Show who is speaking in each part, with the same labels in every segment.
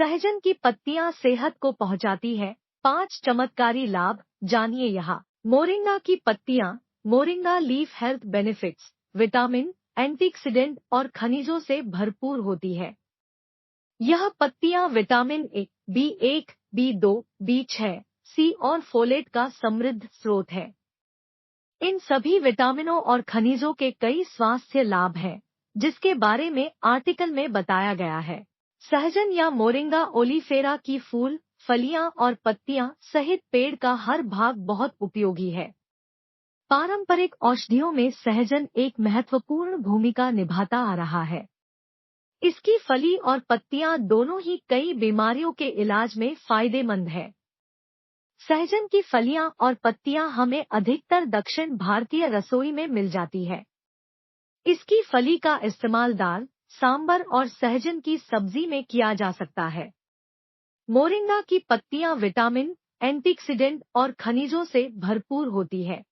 Speaker 1: सहजन की पत्तियां सेहत को पहुंचाती है 5 चमत्कारी लाभ, जानिए यहाँ। मोरिंगा की पत्तियां। Moringa leaf health benefits, vitamin, antioxidant और खनिजों से भरपूर होती है। यह पत्तियां vitamin A, B1, B2, B6, सी और फोलेट का समृद्ध स्रोत है। इन सभी विटामिनों और खनिजों के कई स्वास्थ्य लाभ हैं, जिसके बारे में आर्टिकल में बताया गया है। सहजन या मोरिंगा ओलिफेरा की फूल, फलियां और पत्तियां सहित पेड़ का हर भाग बहुत उपयोगी है। पारंपरिक औषधियों में सहजन एक महत्वपूर्ण भूमिका निभाता आ रहा है। इसकी फली और पत्तियां दोनों ही कई बीमारियों के इलाज में फायदेमंद है। सहजन की फलियां और पत्तियां हमें अधिकतर दक्षिण भारतीय रसोई में मिल जाती है। इसकी फली का इस्तेमाल दाल, सांबर और सहजन की सब्जी में किया जा सकता है। मोरिंगा की पत्तियां विटामिन, एंटीऑक्सीडेंट और खनिजों से भरपूर होती है।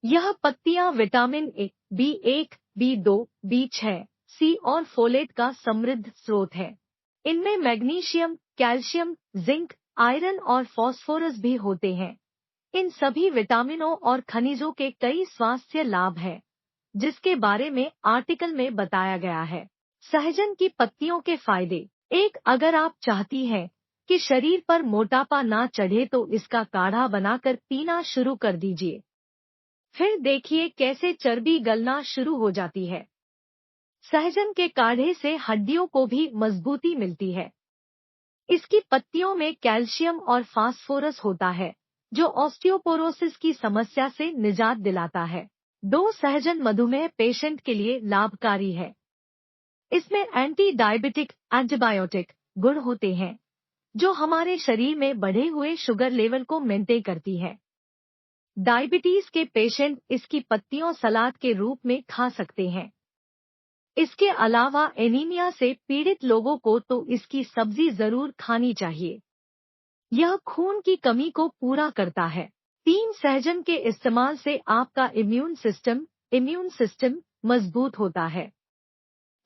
Speaker 1: यह पत्तियां vitamin A, B1, B2, B6, सी और फोलेट का समृद्ध स्रोत है। इनमें मैग्नीशियम, कैल्शियम, जिंक, आयरन और फास्फोरस भी होते हैं। इन सभी विटामिनों और खनिजों के कई स्वास्थ्य लाभ हैं, जिसके बारे में आर्टिकल में बताया गया है। सहजन की पत्तियों के फायदे। 1. अगर आप चाहती हैं कि शरीर पर मोटापा ना चढ़े तो इसका काढ़ा बनाकर पीना शुरू कर दीजिए। फिर देखिए कैसे चर्बी गलना शुरू हो जाती है। सहजन के काढ़े से हड्डियों को भी मजबूती मिलती है। इसकी पत्तियों में कैल्शियम और फास्फोरस होता है, जो ऑस्टियोपोरोसिस की समस्या से निजात दिलाता है। 2. सहजन मधुमेह पेशेंट के लिए लाभकारी है। इसमें एंटी डायबिटिक, एंटीबायोटिक गुण होते हैं, जो हमारे शरीर में बढ़े हुए शुगर लेवल को मेंटेन करती है। डायबिटीज के पेशेंट इसकी पत्तियों सलाद के रूप में खा सकते हैं। इसके अलावा एनीमिया से पीड़ित लोगों को तो इसकी सब्जी जरूर खानी चाहिए। यह खून की कमी को पूरा करता है। 3. सहजन के इस्तेमाल से आपका इम्यून सिस्टम मजबूत होता है।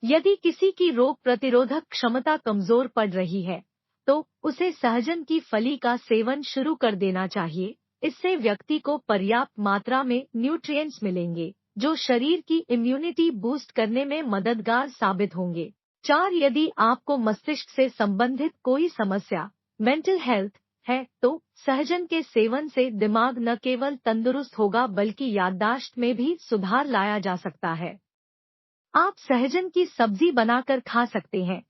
Speaker 1: यदि किसी की रोग प्रतिरोधक क्षमता कमजोर पड़ रही है, तो उसे सहजन की फली का सेवन शुरू कर देना चाहिए। इससे व्यक्ति को पर्याप्त मात्रा में न्यूट्रिएंट्स मिलेंगे, जो शरीर की इम्यूनिटी बूस्ट करने में मददगार साबित होंगे। 4. यदि आपको मस्तिष्क से संबंधित कोई समस्या, मेंटल हेल्थ है, तो सहजन के सेवन से दिमाग न केवल तंदुरुस्त होगा बल्कि याददाश्त में भी सुधार लाया जा सकता है। आप सहजन की सब्जी बनाकर खा सकते हैं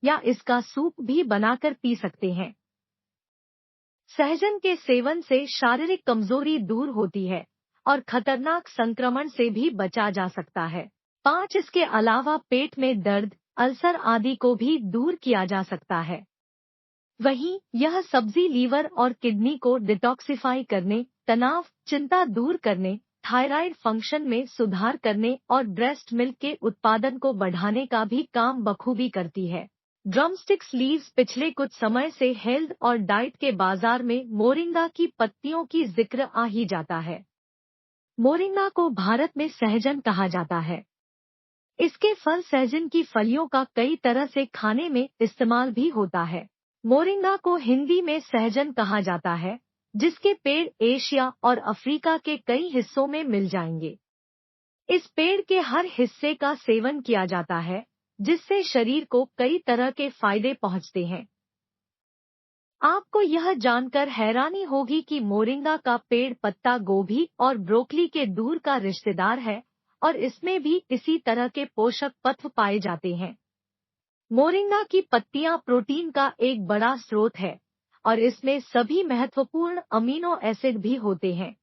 Speaker 1: या इसका सूप भी बनाकर पी सकते हैं। सहजन के सेवन से शारीरिक कमजोरी दूर होती है और खतरनाक संक्रमण से भी बचा जा सकता है। 5. इसके अलावा पेट में दर्द, अल्सर आदि को भी दूर किया जा सकता है। वहीं यह सब्जी लीवर और किडनी को डिटॉक्सिफाई करने, तनाव, चिंता दूर करने, थायराइड फंक्शन में सुधार करने और ब्रेस्ट मिल्क के उत्पादन को बढ़ाने का भी काम बखूबी करती है। Drumsticks leaves. पिछले कुछ समय से हेल्थ और डाइट के बाजार में मोरिंगा की पत्तियों की जिक्र आ ही जाता है। मोरिंगा को भारत में सहजन कहा जाता है। इसके फल सहजन की फलियों का कई तरह से खाने में इस्तेमाल भी होता है। मोरिंगा को हिंदी में सहजन कहा जाता है, जिसके पेड़ एशिया और अफ्रीका के कई हिस्सों में मिल जाएंगे। इस पेड़ के हर हिस्से का सेवन किया जाता है, जिससे शरीर को कई तरह के फायदे पहुंचते हैं। आपको यह जानकर हैरानी होगी कि मोरिंगा का पेड़ पत्ता गोभी और ब्रोकली के दूर का रिश्तेदार है और इसमें भी इसी तरह के पोषक तत्व पाए जाते हैं। मोरिंगा की पत्तियां प्रोटीन का एक बड़ा स्रोत है और इसमें सभी महत्वपूर्ण अमीनो एसिड भी होते हैं।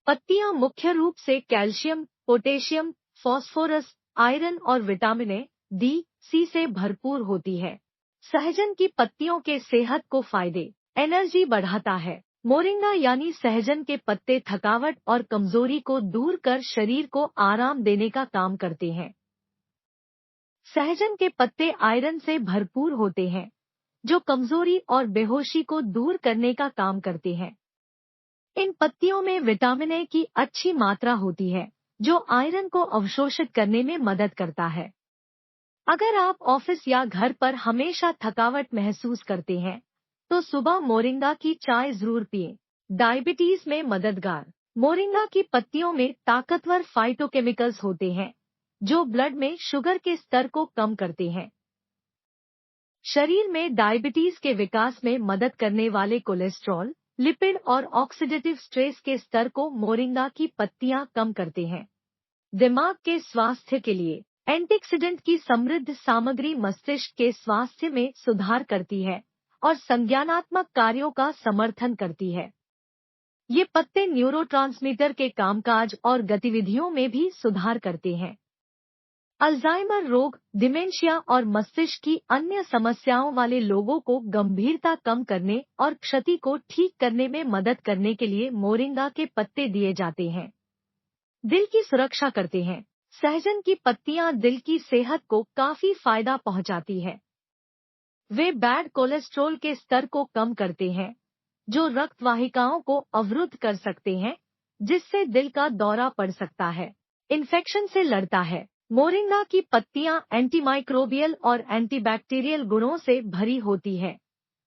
Speaker 1: पत्तियां मुख्य रूप से कैल्शियम, पोटेशियम, फास्फोरस, आयरन और विटामिन ए, डी, सी से भरपूर होती है। सहजन की पत्तियों के सेहत को फायदे। एनर्जी बढ़ाता है। मोरिंगा यानी सहजन के पत्ते थकावट और कमजोरी को दूर कर शरीर को आराम देने का काम करते हैं। सहजन के पत्ते आयरन से भरपूर होते हैं, जो कमजोरी और बेहोशी को दूर करने का काम करते हैं। इन पत्तियों में विटामिन ए की अच्छी मात्रा होती है, जो आयरन को अवशोषित करने में मदद करता है। अगर आप ऑफिस या घर पर हमेशा थकावट महसूस करते हैं, तो सुबह मोरिंगा की चाय जरूर पिएं। डायबिटीज में मददगार। मोरिंगा की पत्तियों में ताकतवर फाइटोकेमिकल्स होते हैं, जो ब्लड में शुगर के स्तर को कम करते हैं। शरीर में डायबिटीज के विकास में मदद करने वाले कोलेस्ट्रॉल, लिपिड और ऑक्सीडेटिव स्ट्रेस के स्तर को मोरिंगा की पत्तियां कम करते हैं। दिमाग के स्वास्थ्य के लिए एंटीऑक्सीडेंट की समृद्ध सामग्री मस्तिष्क के स्वास्थ्य में सुधार करती है और संज्ञानात्मक कार्यों का समर्थन करती है। ये पत्ते न्यूरोट्रांसमीटर के कामकाज और गतिविधियों में भी सुधार करते हैं। अल्जाइमर रोग, डिमेंशिया और मस्तिष्क की अन्य समस्याओं वाले लोगों को गंभीरता कम करने और क्षति को ठीक करने में मदद करने के लिए मोरिंगा के पत्ते दिए जाते हैं। दिल की सुरक्षा करते हैं। सहजन की पत्तियां दिल की सेहत को काफी फायदा पहुंचाती है। वे बैड कोलेस्ट्रॉल के स्तर को कम करते हैं, जो रक्त वाहिकाओं को अवरुद्ध कर सकते हैं, जिससे दिल का दौरा पड़ सकता है। इन्फेक्शन से लड़ता है। मोरिंगा की पत्तियां एंटीमाइक्रोबियल और एंटीबैक्टीरियल गुणों से भरी होती है,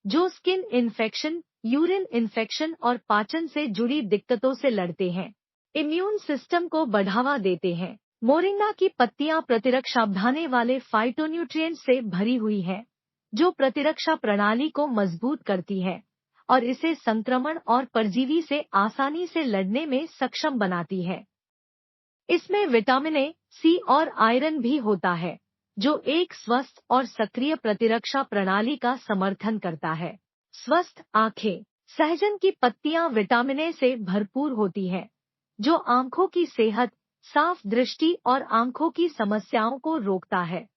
Speaker 1: जो स्किन इन्फेक्शन, यूरिन इन्फेक्शन और पाचन से जुड़ी दिक्कतों से लड़ते हैं। इम्यून सिस्टम को बढ़ावा देते हैं। मोरिंगा की पत्तियां प्रतिरक्षा बढ़ाने वाले फाइटोन्यूट्रिएंट से भरी हुई है, जो प्रतिरक्षा प्रणाली को मजबूत करती है और इसे संक्रमण और परजीवी से आसानी से लड़ने में सक्षम बनाती है। इसमें विटामिन ए, सी और आयरन भी होता है, जो एक स्वस्थ और सक्रिय प्रतिरक्षा प्रणाली का समर्थन करता है। स्वस्थ आंखें। सहजन की पत्तियां विटामिन ए से भरपूर होती है, जो आंखों की सेहत, साफ दृष्टि और आंखों की समस्याओं को रोकता है।